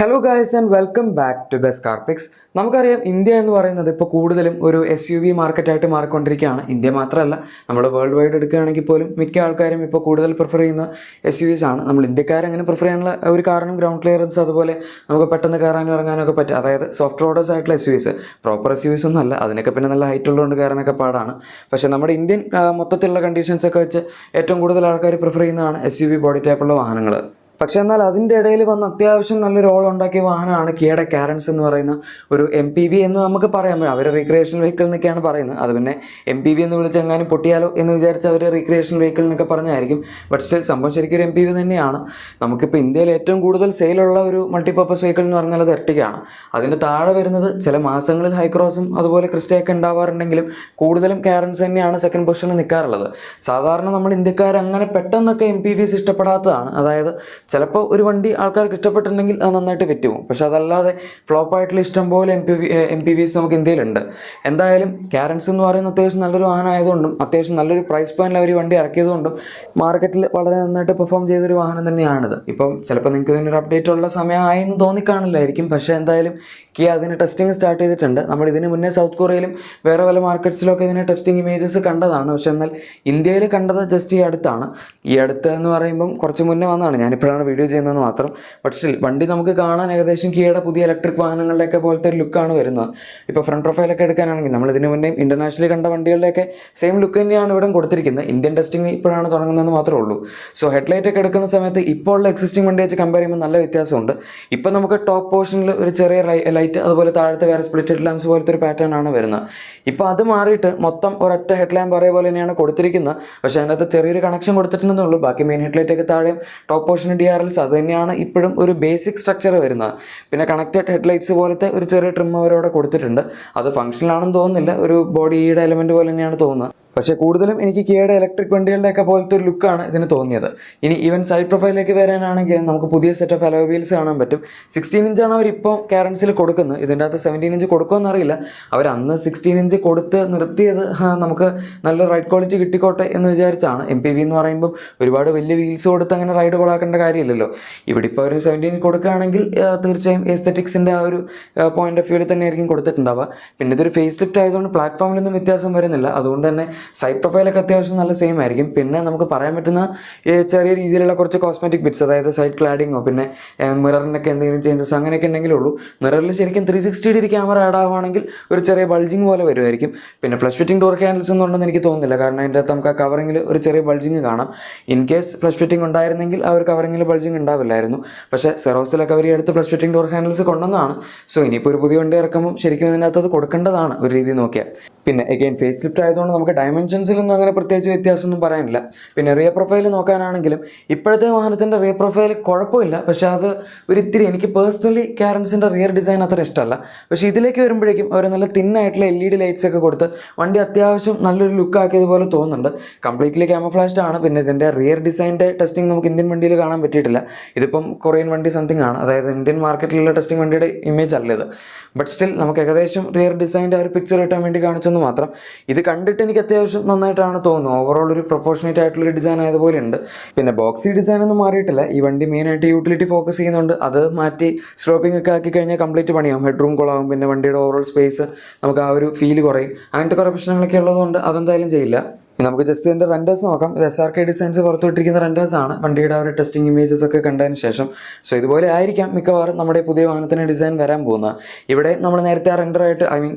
Hello guys and welcome back to best car picks. നമുക്കറിയാം India എന്ന് പറയുന്നത് ഇപ്പോൾ കൂടുതലും ഒരു SUV മാർക്കറ്റായിട്ട് മാറിക്കൊണ്ടിരിക്കുകയാണ്. ഇന്ത്യ മാത്രമല്ല, നമ്മൾ വേൾഡ് വൈഡ് എടുക്കുകയാണെങ്കിൽ പോലും മിക്ക ആൾക്കാരും ഇപ്പോൾ കൂടുതൽ പ്രിഫർ ചെയ്യുന്ന SUVs ആണ്. നമ്മൾ ഇന്ത്യക്കാരങ്ങനെ പ്രിഫർ ചെയ്യാനുള്ള ഒരു കാരണം ഗ്രൗണ്ട് ക്ലിയറൻസ്, അതുപോലെ നമുക്ക് പെട്ടെന്ന് കയറാനും ഇറങ്ങാനൊക്കെ പറ്റും. അതായത് സോഫ്റ്റ് റോഡേഴ്സ് ആയിട്ടുള്ള SUVs, പ്രോപ്പർ SUVs ഒന്നും അല്ല. അതിനൊക്കെ പിന്നെ നല്ല ഹൈറ്റ് ഉള്ളതുകൊണ്ട് കയറാനൊക്കെ പാടാണ്. പക്ഷേ നമ്മുടെ ഇന്ത്യൻ മൊത്തത്തിലുള്ള കണ്ടീഷൻസൊക്കെ വെച്ച് ഏറ്റവും കൂടുതൽ ആൾക്കാർ പ്രിഫർ ചെയ്യുന്നതാണ് SUV ബോഡി ടൈപ്പുള്ള വാഹനങ്ങൾ. പക്ഷെ എന്നാൽ അതിൻ്റെ ഇടയിൽ വന്ന് അത്യാവശ്യം നല്ലൊരു റോൾ ഉണ്ടാക്കിയ വാഹനമാണ് കിയയുടെ കാരൻസ് എന്ന് പറയുന്ന ഒരു MPV എന്ന് നമുക്ക് പറയാം. അവർ റീക്രിയേഷൻ വെഹിക്കിൾ എന്നൊക്കെയാണ് പറയുന്നത്. അത് പിന്നെ MPV എന്ന് വിളിച്ചെങ്ങാനും പൊട്ടിയാലോ എന്ന് വിചാരിച്ച് അവർ റീക്രിയേഷൻ വെഹിക്കിൾ എന്നൊക്കെ പറഞ്ഞായിരിക്കും. ബട്ട് സ്റ്റിൽ സംഭവം ശരിക്കും ഒരു MPV തന്നെയാണ്. നമുക്കിപ്പോൾ ഇന്ത്യയിൽ ഏറ്റവും കൂടുതൽ സെയിലുള്ള ഒരു മൾട്ടിപർപ്പസ് വെഹിക്കിൾ എന്ന് പറഞ്ഞാൽ അത് എർട്ടിഗയാണ്. അതിന് താഴെ വരുന്നത് ചില മാസങ്ങളിൽ ഹൈക്രോസും അതുപോലെ ക്രിസ്റ്റയൊക്കെ ഉണ്ടാവാറുണ്ടെങ്കിലും കൂടുതലും കാരൻസ് തന്നെയാണ് സെക്കൻഡ് പൊസിഷനിൽ നിൽക്കാറുള്ളത്. സാധാരണ നമ്മൾ ഇന്ത്യക്കാർ അങ്ങനെ പെട്ടെന്നൊക്കെ MPVs ഇഷ്ടപ്പെടാത്തതാണ്. അതായത് ചിലപ്പോൾ ഒരു വണ്ടി ആൾക്കാർക്ക് ഇഷ്ടപ്പെട്ടിട്ടുണ്ടെങ്കിൽ അത് നന്നായിട്ട് വിറ്റുപോകും. പക്ഷെ അതല്ലാതെ ഫ്ലോപ്പായിട്ടുള്ള ഇഷ്ടംപോലെ MPVs നമുക്ക് ഇന്ത്യയിലുണ്ട്. എന്തായാലും കാരൻസ് എന്ന് പറയുന്ന അത്യാവശ്യം നല്ലൊരു വാഹനം ആയതുകൊണ്ടും അത്യാവശ്യം നല്ലൊരു പ്രൈസ് പോയിന്റിൽ അവർ വണ്ടി ഇറക്കിയതുകൊണ്ടും മാർക്കറ്റിൽ വളരെ നന്നായിട്ട് പെർഫോം ചെയ്തൊരു വാഹനം തന്നെയാണിത്. ഇപ്പം ചിലപ്പോൾ നിങ്ങൾക്ക് ഇതിനൊരു അപ്ഡേറ്റ് ഉള്ള സമയമായി എന്ന് തോന്നിക്കാണില്ലായിരിക്കും. പക്ഷേ എന്തായാലും കിയ അതിന് ടെസ്റ്റിംഗ് സ്റ്റാർട്ട് ചെയ്തിട്ടുണ്ട്. നമ്മൾ ഇതിന് മുന്നേ സൗത്ത് കൊറിയയിലും വേറെ പല മാർക്കറ്റ്സിലൊക്കെ ഇതിന് ടെസ്റ്റിംഗ് ഇമേജസ് കണ്ടതാണ്. പക്ഷെ എന്നാൽ ഇന്ത്യയിൽ കണ്ടത് ജസ്റ്റ് ഈ അടുത്താണ്. ഈ അടുത്ത് എന്ന് പറയുമ്പം കുറച്ച് മുന്നേ വന്നതാണ്. ഞാനിപ്പോഴാണ് വീഡിയോ ചെയ്യുന്നതെന്ന് മാത്രം. ബട്ട് സ്റ്റിൽ വണ്ടി നമുക്ക് കാണാൻ ഏകദേശം കിയയുടെ പുതിയ ഇലക്ട്രിക് വാഹനങ്ങളുടെയൊക്കെ പോലത്തെ ഒരു ലുക്കാണ് വരുന്നത്. ഇപ്പോൾ ഫ്രണ്ട് പ്രൊഫൈലൊക്കെ എടുക്കാനാണെങ്കിൽ നമ്മൾ ഇതിന് മുന്നേ ഇൻ്റർനാഷണലി കണ്ട വണ്ടികളുടെയൊക്കെ സെയിം ലുക്ക് തന്നെയാണ് ഇവിടെ കൊടുത്തിരിക്കുന്നത്. ഇന്ത്യൻ ടെസ്റ്റിംഗ് ഇപ്പോഴാണ് തുടങ്ങുന്നതെന്ന് മാത്രമേ ഉള്ളൂ. സോ ഹെഡ്ലൈറ്റ് ഒക്കെ എടുക്കുന്ന സമയത്ത് ഇപ്പോൾ ഉള്ള എക്സിസ്റ്റിംഗ് വണ്ടി വെച്ച് കമ്പയർ ചെയ്യുമ്പോൾ നല്ല വ്യത്യാസമുണ്ട്. ഇപ്പോൾ നമുക്ക് ടോപ്പ് പോർഷനിൽ ഒരു ചെറിയ ലൈറ്റ്, അതുപോലെ താഴത്തെ വേറെ സ്പ്ലിറ്റഡ് ലാംപ്സ് പോലത്തെ ഒരു പാറ്റേൺ ആണ് വരുന്നത്. ഇപ്പോൾ അത് മാറിയിട്ട് മൊത്തം ഒരൊറ്റ ഹെഡ് ലാമ്പ് അറിയ പോലെ തന്നെയാണ് കൊടുത്തിരിക്കുന്നത്. പക്ഷേ അതിനകത്ത് ചെറിയൊരു കണക്ഷൻ കൊടുത്തിട്ടുണ്ടെന്നുള്ളൂ. ബാക്കി മെയിൻ ഹെഡ്ലൈറ്റ് ഒക്കെ താഴെയും ടോപ്പ് പോർഷൻ DRLs അത് തന്നെയാണ് ഇപ്പോഴും ഒരു ബേസിക് സ്ട്രക്ചർ വരുന്നത്. പിന്നെ കണക്റ്റഡ് ഹെഡ്ലൈറ്റ്സ് പോലത്തെ ഒരു ചെറിയ ട്രിം അവരവിടെ കൊടുത്തിട്ടുണ്ട്. അത് ഫംഗ്ഷനാണെന്ന് തോന്നുന്നില്ല, ഒരു ബോഡിയുടെ എലമെൻറ്റ് പോലെ തന്നെയാണ് തോന്നുന്നത്. പക്ഷേ കൂടുതലും എനിക്ക് കിയയുടെ ഇലക്ട്രിക് വണ്ടികളുടെയൊക്കെ പോലത്തെ ഒരു ലുക്കാണ് ഇതിന് തോന്നിയത്. ഇനി ഈവൻ സൈഡ് പ്രൊഫൈലിലേക്ക് വരാനാണെങ്കിൽ നമുക്ക് പുതിയ സെറ്റ് ഓഫ് അലോയ് വീൽസ് കാണാൻ പറ്റും. 16 ഇഞ്ചാണ് അവരിപ്പോൾ കാരൻസിൽ കൊടുക്കുന്നത്. ഇതിൻ്റെ അകത്ത് 17 ഇഞ്ച് കൊടുക്കുമെന്നറിയില്ല. അവർ അന്ന് 16 ഇഞ്ച് കൊടുത്ത് നിർത്തിയത് നമുക്ക് നല്ല റൈഡ് ക്വാളിറ്റി കിട്ടിക്കോട്ടെ എന്ന് വിചാരിച്ചാണ്. MPV എന്ന് പറയുമ്പം ഒരുപാട് വലിയ വീൽസ് കൊടുത്ത് അങ്ങനെ റൈഡ് കൊളാക്കേണ്ട കാര്യമില്ലല്ലോ. ഇവിടെ ഇപ്പോൾ ഒരു 17 ഇഞ്ച് കൊടുക്കുകയാണെങ്കിൽ തീർച്ചയായും എസ്തെറ്റിക്സിൻ്റെ ആ ഒരു പോയിന്റ് ഓഫ് വ്യൂവിൽ തന്നെ ആയിരിക്കും കൊടുത്തിട്ടുണ്ടാവുക. പിന്നെ ഇതൊരു ഫേസ് ലിഫ്റ്റ് ആയതുകൊണ്ട് പ്ലാറ്റ്ഫോമിലൊന്നും വ്യത്യാസം വരുന്നില്ല. അതുകൊണ്ട് തന്നെ സൈഡ് പ്രൊഫൈലൊക്കെ അത്യാവശ്യം നല്ല സെയിം ആയിരിക്കും. പിന്നെ നമുക്ക് പറയാൻ പറ്റുന്ന ചെറിയ രീതിയിലുള്ള കുറച്ച് കോസ്മെറ്റിക് ബിറ്റ്സ്, അതായത് സൈഡ് ക്ലാഡിങ്ങോ പിന്നെ മിററിനൊക്കെ എന്തെങ്കിലും ചേഞ്ചസ് അങ്ങനെയൊക്കെ ഉണ്ടെങ്കിലേ ഉള്ളൂ. മിററിൽ ശരിക്കും 360 ഡിഗ്രി ക്യാമറ ആഡ് ആവുകയാണെങ്കിൽ ഒരു ചെറിയ ബൾജിങ് പോലെ വരുമായിരിക്കും. പിന്നെ ഫ്ലഷ് ഫിറ്റിംഗ് ഡോർ ഹാൻഡിൽസ് ഒന്നും ഉണ്ടെന്ന് എനിക്ക് തോന്നുന്നില്ല. കാരണം അതിൻ്റെ അകത്ത് നമുക്ക് ആ കവറിങ്ങിൽ ഒരു ചെറിയ ബൾജിങ് കാണാം. ഇൻ കേസ് ഫ്ലഷ് ഫിറ്റിംഗ് ഉണ്ടായിരുന്നെങ്കിൽ ആ ഒരു കവറിങ്ങിൽ ബൾജിങ് ഉണ്ടാവില്ലായിരുന്നു. പക്ഷേ സെറോസിലൊക്കെ അവർ എടുത്ത് ഫ്ലഷ് ഫിറ്റിംഗ് ഡോർ ഹാൻഡിൽസ് കൊണ്ടുവന്നതാണ്. സോ ഇനിയിപ്പോൾ ഒരു പുതിയ വണ്ടി ഇറക്കുമ്പോൾ ശരിക്കും ഇതിനകത്ത് അത് കൊടുക്കേണ്ടതാണ് ഒരു രീതി നോക്കിയാൽ. പിന്നെ എഗെയിൻ ഫേസ് ലിഫ്റ്റ് ആയതുകൊണ്ട് നമുക്ക് ഡയമെൻഷൻസിലൊന്നും അങ്ങനെ പ്രത്യേകിച്ച് വ്യത്യാസമൊന്നും പറയാനില്ല. പിന്നെ റിയർ പ്രൊഫൈൽ നോക്കാനാണെങ്കിലും ഇപ്പോഴത്തെ വാഹനത്തിൻ്റെ റിയർ പ്രൊഫൈൽ കുഴപ്പമില്ല. പക്ഷേ അത് ഒരു ഇത്തിരി എനിക്ക് പേഴ്സണലി കാരൻസിൻ്റെ റിയർ ഡിസൈൻ അത്ര ഇഷ്ടമല്ല. പക്ഷേ ഇതിലേക്ക് വരുമ്പോഴേക്കും അവർ നല്ല തിന്നായിട്ടുള്ള LED ലൈറ്റ്സ് ഒക്കെ കൊടുത്ത് വണ്ടി അത്യാവശ്യം നല്ലൊരു ലുക്ക് ആക്കിയതുപോലെ തോന്നുന്നുണ്ട്. കംപ്ലീറ്റ്ലി ക്യാമഫ്ലാഷ്ഡ് ആണ്. പിന്നെ ഇതിൻ്റെ റിയർ ഡിസൈൻ്റെ ടെസ്റ്റിംഗ് നമുക്ക് ഇന്ത്യൻ വണ്ടിയിൽ കാണാൻ പറ്റിയിട്ടില്ല. ഇതിപ്പം കൊറിയൻ വണ്ടി സംതിങ് ആണ്. അതായത് ഇന്ത്യൻ മാർക്കറ്റിലുള്ള ടെസ്റ്റിംഗ് വണ്ടിയുടെ ഇമേജ് അല്ല ഇത്. ബട്ട് സ്റ്റിൽ നമുക്ക് ഏകദേശം റിയർ ഡിസൈൻ്റെ ഒരു പിക്ചർ കിട്ടാൻ വേണ്ടി കാണിച്ചെന്ന് മാത്രം. ഇത് കണ്ടിട്ട് എനിക്ക് അത്യാവശ്യം നന്നായിട്ടാണ് തോന്നുന്നത്. ഓവറോൾ ഒരു പ്രൊപ്പോർഷനേറ്റ് ആയിട്ടുള്ളൊരു ഡിസൈൻ ആയതുപോലെ ഉണ്ട്. പിന്നെ ബോക്സി ഡിസൈൻ ഒന്നും മാറിയിട്ടില്ല. ഈ വണ്ടി മെയിനായിട്ട് യൂട്ടിലിറ്റി ഫോക്കസ് ചെയ്യുന്നുണ്ട്. അത് മാറ്റി സ്ലോപ്പിംഗ് ഒക്കെ ആക്കി കഴിഞ്ഞാൽ കംപ്ലീറ്റ് പണിയാവും. ഹെഡ് റൂം കൊളാവും. പിന്നെ വണ്ടിയുടെ ഓവറോൾ സ്പേസ് നമുക്ക് ആ ഒരു ഫീൽ കുറയും. അങ്ങനത്തെ കുറേ പ്രശ്നങ്ങളൊക്കെ ഉള്ളതുകൊണ്ട് അതെന്തായാലും ചെയ്യില്ല. നമുക്ക് ജസ്റ്റ് ഇതിൻ്റെ റെൻഡേഴ്സ് നോക്കാം. ഇത് SRK ഡിസൈൻസ് പുറത്തുവിട്ടിരിക്കുന്ന റെൻഡേഴ്സാണ് വണ്ടിയുടെ ആ ഒരു ടെസ്റ്റിംഗ് ഇമേജസ് ഒക്കെ കണ്ടതിന് ശേഷം. സോ ഇതുപോലെ ആയിരിക്കാം മിക്കവാറും നമ്മുടെ പുതിയ വാഹനത്തിന് ഡിസൈൻ വരാൻ പോകുന്നത്. ഇവിടെ നമ്മൾ നേരത്തെ ആ റെൻഡറായിട്ട്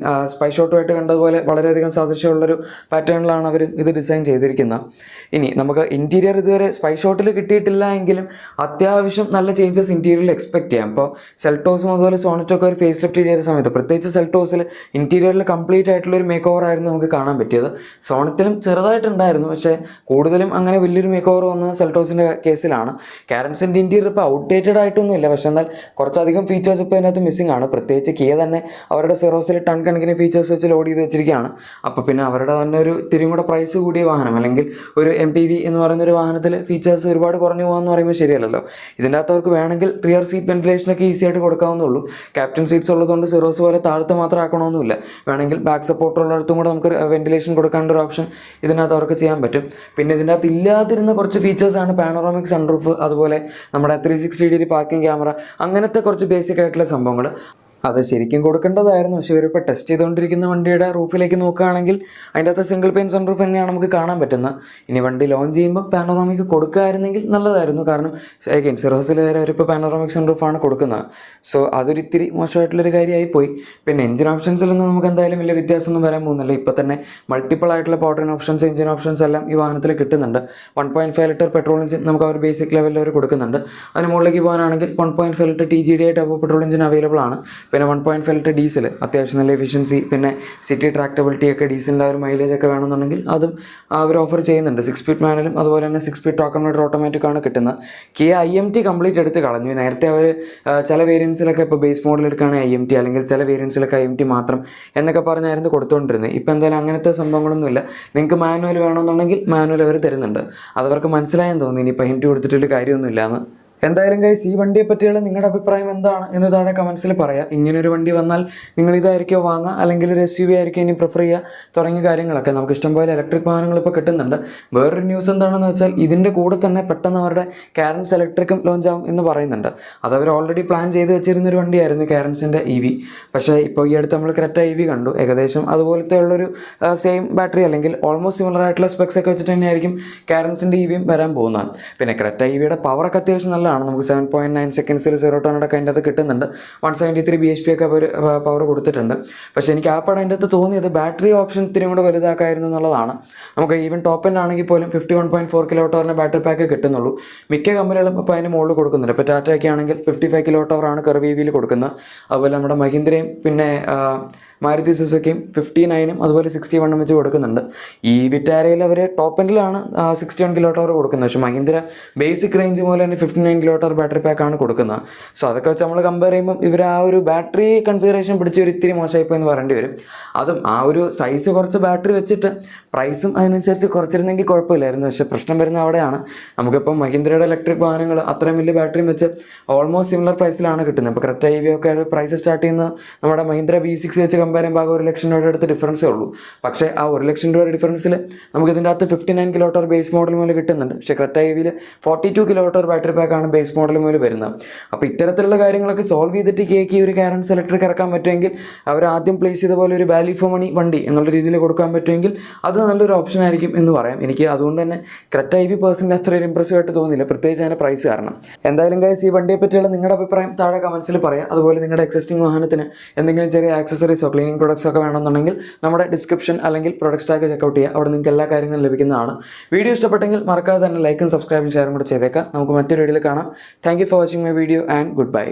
സ്പൈ ഷോട്ടുമായിട്ട് കണ്ടതുപോലെ വളരെയധികം സാദൃശ്യമുള്ളൊരു പാറ്റേണിലാണ് അവർ ഇത് ഡിസൈൻ ചെയ്തിരിക്കുന്നത്. ഇനി നമുക്ക് ഇൻറ്റീരിയർ ഇതുവരെ സ്പൈ ഷോട്ടിൽ കിട്ടിയിട്ടില്ല എങ്കിലും അത്യാവശ്യം നല്ല ചേഞ്ചസ് ഇൻറ്റീരിയറിൽ എക്സ്പെക്ട് ചെയ്യാം. ഇപ്പോൾ സെൽട്ടോസും അതുപോലെ സോണറ്റൊക്കെ ഒരു ഫേസ് ലിഫ്റ്റ് ചെയ്ത സമയത്ത് പ്രത്യേകിച്ച് സെൽട്ടോസിൽ ഇൻറ്റീരിയറിൽ കംപ്ലീറ്റ് ആയിട്ടുള്ളൊരു മേക്ക് ഓവർ ആയിരുന്നു നമുക്ക് കാണാൻ പറ്റിയത്. സോണറ്റിലും ചെറുതായിട്ടുണ്ടായിരുന്നു. പക്ഷേ കൂടുതലും അങ്ങനെ വലിയൊരു മേക്ക് ഓവർ വന്നത് സെൽട്ടോസിൻ്റെ കേസിലാണ്. കാരൻസിൻ്റെ ഇൻറ്റീരിയർ ഇപ്പോൾ ഔട്ട്ഡേറ്റഡ് ആയിട്ടൊന്നുമില്ല. പക്ഷേ എന്നാൽ കുറച്ചധികം ഫീച്ചേഴ്സ് ഇപ്പോൾ ഇതിനകത്ത് മിസ്സിംഗ് ആണ്. പ്രത്യേകിച്ച് കിയ തന്നെ അവരുടെ സെറോസിൽ ടൺ കണക്കിന് ഫീച്ചേഴ്സ് വെച്ച് ലോഡ് ചെയ്ത് വെച്ചിരിക്കുകയാണ്. അപ്പോൾ പിന്നെ അവരുടെ തന്നെ ഒരു തിരിയും കൂടെ പ്രൈസ് കൂടിയ വാഹനം, അല്ലെങ്കിൽ ഒരു MPV എന്ന് പറയുന്നൊരു വാഹനത്തിൽ ഫീച്ചേഴ്സ് ഒരുപാട് കുറഞ്ഞു പോകാമെന്ന് പറയുമ്പോൾ ശരിയല്ലല്ലോ. ഇതിൻ്റെ അകത്ത് അവർക്ക് വേണമെങ്കിൽ റിയർ സീറ്റ് വെന്റിലേഷനൊക്കെ ഈസി ആയിട്ട് കൊടുക്കാവുന്നുള്ളൂ. ക്യാപ്റ്റൻ സീറ്റ്സ് ഉള്ളതുകൊണ്ട് സെറോസ് പോലെ താഴത്ത് മാത്രം ആക്കണമെന്നില്ല. വേണമെങ്കിൽ ബാക്ക് സപ്പോർട്ട് ഉള്ളിടത്തും കൂടെ നമുക്ക് വെന്റിലേഷൻ കൊടുക്കാനുള്ള ഒരു ഓപ്ഷൻ ഇതിന് ഇതിനകത്ത് അവർക്ക് ചെയ്യാൻ പറ്റും. പിന്നെ ഇതിൻ്റെ അകത്ത് ഇല്ലാതിരുന്ന കുറച്ച് ഫീച്ചേഴ്സാണ് പാനോറാമിക് സൺറൂഫ്, അതുപോലെ നമ്മുടെ 360 പാർക്കിംഗ് ക്യാമറ, അങ്ങനത്തെ കുറച്ച് ബേസിക് ആയിട്ടുള്ള സംഭവങ്ങൾ. അത് ശരിക്കും കൊടുക്കേണ്ടതായിരുന്നു. പക്ഷേ ഇവരിപ്പോൾ ടെസ്റ്റ് ചെയ്തുകൊണ്ടിരിക്കുന്ന വണ്ടിയുടെ റൂഫിലേക്ക് നോക്കുകയാണെങ്കിൽ അതിൻ്റെ അകത്ത് സിംഗിൾ പെയിൻ സൺറൂഫ് തന്നെയാണ് നമുക്ക് കാണാൻ പറ്റുന്നത്. ഇനി വണ്ടി ലോഞ്ച് ചെയ്യുമ്പോൾ പാനോറാമിക് കൊടുക്കുകയായിരുന്നെങ്കിൽ നല്ലതായിരുന്നു. കാരണം അഗൈൻ സിറോസിൽ വരെ അവരിപ്പോൾ പാനോറാമിക് സൺറൂഫാണ് കൊടുക്കുന്നത്. സോ അതൊരു ഇത്തിരി മോശമായിട്ടുള്ളൊരു കാര്യമായി പോയി. പിന്നെ എഞ്ചിൻ ഓപ്ഷൻസിലൊന്നും നമുക്ക് എന്തായാലും വലിയ വ്യത്യാസമൊന്നും വരാൻ പോകുന്നില്ല. ഇപ്പോൾ തന്നെ മൾട്ടിപ്പിൾ ആയിട്ടുള്ള പവർ ഓപ്ഷൻസ്, എഞ്ചിൻ ഓപ്ഷൻസ് എല്ലാം ഈ വാഹനത്തിൽ കിട്ടുന്നുണ്ട്. 1.5 ലിറ്റർ പെട്രോൾ എഞ്ചിൻ നമുക്ക് അവർ ബേസിക് ലെവലിൽ അവർ കൊടുക്കുന്നുണ്ട്. അതിന് മുകളിലേക്ക് പോകാനാണെങ്കിൽ 1.5 litre TGDI turbo petrol engine available ആണ്. പിന്നെ 1.5 ലിറ്റർ ഡീസൽ അത്യാവശ്യം നല്ല എഫിഷ്യൻസി, പിന്നെ സിറ്റി ട്രാക്ടബിലിറ്റി ഒക്കെ, ഡീസലിൻ്റെ ഒരു മൈലേജ് ഒക്കെ വേണമെന്നുണ്ടെങ്കിൽ അതും അവർ ഓഫർ ചെയ്യുന്നുണ്ട്. 6 സ്പീഡ് മാനുവലും അതുപോലെ തന്നെ 6 സ്പീഡ് ടോക്കൺ മോട്ടർ ഓട്ടോമാറ്റിക് ആണ് കിട്ടുന്നത്. Kia IMT കംപ്ലീറ്റ് എടുത്ത് കളഞ്ഞു. നേരത്തെ അവർ ചില വേരിയൻസിലൊക്കെ ഇപ്പോൾ ബേസ് മോഡൽ എടുക്കുകയാണെങ്കിൽ IMT, അല്ലെങ്കിൽ ചില വേരിയൻസിലൊക്കെ IMT മാത്രം എന്നൊക്കെ പറഞ്ഞായിരുന്നു കൊടുത്തുകൊണ്ടിരുന്നത്. ഇപ്പോൾ എന്തായാലും അങ്ങനത്തെ സംഭവങ്ങളൊന്നുമില്ല. നിങ്ങൾക്ക് മാനുവൽ വേണമെന്നുണ്ടെങ്കിൽ മാനുവൽ അവർ തരുന്നുണ്ട്. അതവർക്ക് മനസ്സിലായെന്ന് തോന്നി. ഇനിയിപ്പോൾ IMT കൊടുത്തിട്ടൊരു കാര്യമൊന്നുമില്ലാന്ന്. എന്തായാലും ഗൈസ്, ഈ വണ്ടിയെ പറ്റിയുള്ള നിങ്ങളുടെ അഭിപ്രായം എന്താണ് എന്ന് താഴെ കമൻസിൽ പറയാം. ഇങ്ങനൊരു വണ്ടി വന്നാൽ നിങ്ങൾ ഇതായിരിക്കുമോ വാങ്ങുക, അല്ലെങ്കിൽ ഒരു SUV ആയിരിക്കും ഇനി പ്രിഫർ ചെയ്യുക, തുടങ്ങിയ കാര്യങ്ങളൊക്കെ. നമുക്ക് ഇഷ്ടംപോലെ ഇലക്ട്രിക് വാഹനങ്ങൾ ഇപ്പോൾ കിട്ടുന്നുണ്ട്. വേറൊരു ന്യൂസ് എന്താണെന്ന് വെച്ചാൽ ഇതിൻ്റെ കൂടെ തന്നെ പെട്ടെന്ന് അവരുടെ കാരൻസ് ഇലക്ട്രിക്കും ലോഞ്ച് ആവും എന്ന് പറയുന്നുണ്ട്. അതവർ ഓൾറെഡി പ്ലാൻ ചെയ്ത് വെച്ചിരുന്നൊരു വണ്ടിയായിരുന്നു കാരൻസിൻ്റെ EV. പക്ഷേ ഇപ്പോൾ ഈ അടുത്ത് നമ്മൾ ക്രെറ്റ EV കണ്ടു. ഏകദേശം അതുപോലത്തെ ഉള്ളൊരു സെയിം ബാറ്ററി, അല്ലെങ്കിൽ ഓൾമോസ്റ്റ് സിമിലർ ആയിട്ടുള്ള സ്പെക്സ് ഒക്കെ വെച്ചിട്ട് തന്നെയായിരിക്കും കാരൻസിൻ്റെ EVയും വരാൻ പോകുന്നത്. പിന്നെ ക്രെറ്റ EVയുടെ പവറൊക്കെ അത്യാവശ്യം നല്ല നമുക്ക് 7.9 സെക്കൻഡ്സിൽ 0 ടോണൊക്കെ അതിൻ്റെ അകത്ത് കിട്ടുന്നുണ്ട്. 173 bhp ഒക്കെ അവർ പവർ കൊടുത്തിട്ടുണ്ട്. പക്ഷേ എനിക്ക് ആ പടം അതിൻ്റെ അകത്ത് തോന്നിയത് ബാറ്ററി ഓപ്ഷൻ ഇത്തിരി കൂടെ വലുതാക്കായിരുന്നു എന്നുള്ളതാണ്. നമുക്ക് ഈവൻ ടോപ്പ് എൻഡ് ആണെങ്കിൽ പോലും 51.4 kWh ബാറ്ററി പാക്ക് കിട്ടുന്നുള്ളൂ. മിക്ക കമ്പനികളും ഇപ്പോൾ അതിന് മുകളിൽ കൊടുക്കുന്നുണ്ട്. ഇപ്പോൾ ടാറ്റയൊക്കെ ആണെങ്കിൽ 55 kWh കർവ് EVയിൽ കൊടുക്കുന്നത്. അതുപോലെ നമ്മുടെ മഹീന്ദ്രയും പിന്നെ മാരുതി സുസുക്കിയും 59ഉം അതുപോലെ 61ഉം വെച്ച് കൊടുക്കുന്നുണ്ട്. ഈ വിറ്റാരയിൽ അവർ ടോപ്പ് എൻഡിലാണ് 61 kWh കൊടുക്കുന്നത്. പക്ഷേ മഹീന്ദ്ര ബേസിക് റേഞ്ച് പോലെ തന്നെ 59 kWh ബാറ്ററി പാക്കാണ് കൊടുക്കുന്നത്. സോ അതൊക്കെ വെച്ച് നമ്മൾ കമ്പയർ ചെയ്യുമ്പോൾ ഇവർ ആ ഒരു ബാറ്ററി കൺഫിഗറേഷൻ പിടിച്ച് ഒരു ഇത്തിരി മോശമായിപ്പോൾ എന്ന് പറയേണ്ടി വരും. അതും ആ ഒരു സൈസ് കുറച്ച് ബാറ്ററി വെച്ചിട്ട് പ്രൈസും അതിനനുസരിച്ച് കുറച്ചിരുന്നെങ്കിൽ കുഴപ്പമില്ലായിരുന്നു. പക്ഷേ പ്രശ്നം വരുന്നത് അവിടെയാണ്. നമുക്കിപ്പോൾ മഹീന്ദ്രയുടെ ഇലക്ട്രിക് വാഹനങ്ങൾ അത്രയും വലിയ ബാറ്ററിയും വെച്ച് ഓൾമോസ്റ്റ് സിമിലർ പ്രൈസിലാണ് കിട്ടുന്നത്. ഇപ്പോൾ ക്രെറ്റ EV ഒക്കെ പ്രൈസ് സ്റ്റാർട്ട് ചെയ്യുന്നത് നമ്മുടെ മഹീന്ദ്ര V6 വെച്ച് കമ്പയർ ചെയ്യുമ്പോൾ 1 ലക്ഷം രൂപയുടെ അടുത്ത് ഡിഫറൻസേ ഉള്ളൂ. പക്ഷേ ആ 1 ലക്ഷം രൂപയുടെ ഡിഫറൻസിൽ നമുക്ക് ഇതിൻ്റെ അകത്ത് 59 kWh ബേസ് മോഡൽ മുതൽ കിട്ടുന്നുണ്ട്. പക്ഷേ ക്രെറ്റ EVയിൽ 42 kWh ബാറ്ററി പാക്കാണ് ബേസ് മോഡൽ മുതൽ വരുന്നത്. അപ്പോൾ ഇത്തരത്തിലുള്ള കാര്യങ്ങളൊക്കെ സോൾവ് ചെയ്തിട്ട് കേക്ക് ഈ ഒരു കാരൻസ് ഇലക്ട്രിക് ഇറക്കാൻ പറ്റുമെങ്കിൽ, അവർ ആദ്യം പ്ലേസ് ചെയ്ത പോലെ ഒരു വാല്യൂ ഫോർ മണി വണ്ടി എന്നുള്ള രീതിയിൽ കൊടുക്കാൻ പറ്റുമെങ്കിൽ അത് നല്ലൊരു ഓപ്ഷൻ ആയിരിക്കും എന്ന് പറയാം. എനിക്ക് അതുകൊണ്ട് തന്നെ ക്രെറ്റ EV പേഴ്സണലി അത്രയും ഇംപ്രസീവ് ആയിട്ട് തോന്നിയില്ല, പ്രത്യേകിച്ച് അതിൻ്റെ പ്രൈസ് കാരണം. എന്തായാലും ഗൈസ്, ഈ വണ്ടിയെ പറ്റിയുള്ള നിങ്ങളുടെ അഭിപ്രായം താഴെ കമൻസിൽ പറയാം. അതുപോലെ നിങ്ങളുടെ എക്സിസ്റ്റിംഗ് വാഹനത്തിന് എന്തെങ്കിലും ചെറിയ ആക്സസറീസോ ക്ലീനിങ് പ്രൊഡക്ട്സോ ഒക്കെ വേണമെന്നുണ്ടെങ്കിൽ നമ്മുടെ ഡിസ്ക്രിപ്ഷൻ അല്ലെങ്കിൽ പ്രൊഡക്റ്റ് ടാഗ് ചെക്കൗട്ട് ചെയ്യുക. അവിടെ നിങ്ങൾക്ക് എല്ലാ കാര്യങ്ങളും ലഭിക്കുന്നതാണ്. വീഡിയോ ഇഷ്ടപ്പെട്ടെങ്കിൽ മറക്കാതെ തന്നെ ലൈക്കും സബ്സ്ക്രൈബും ഷെയറും കൂടെ ചെയ്തേക്കാം. നമുക്ക് മറ്റൊരു വീഡിയോയിൽ കാണാം. Thank you for watching my video and good bye.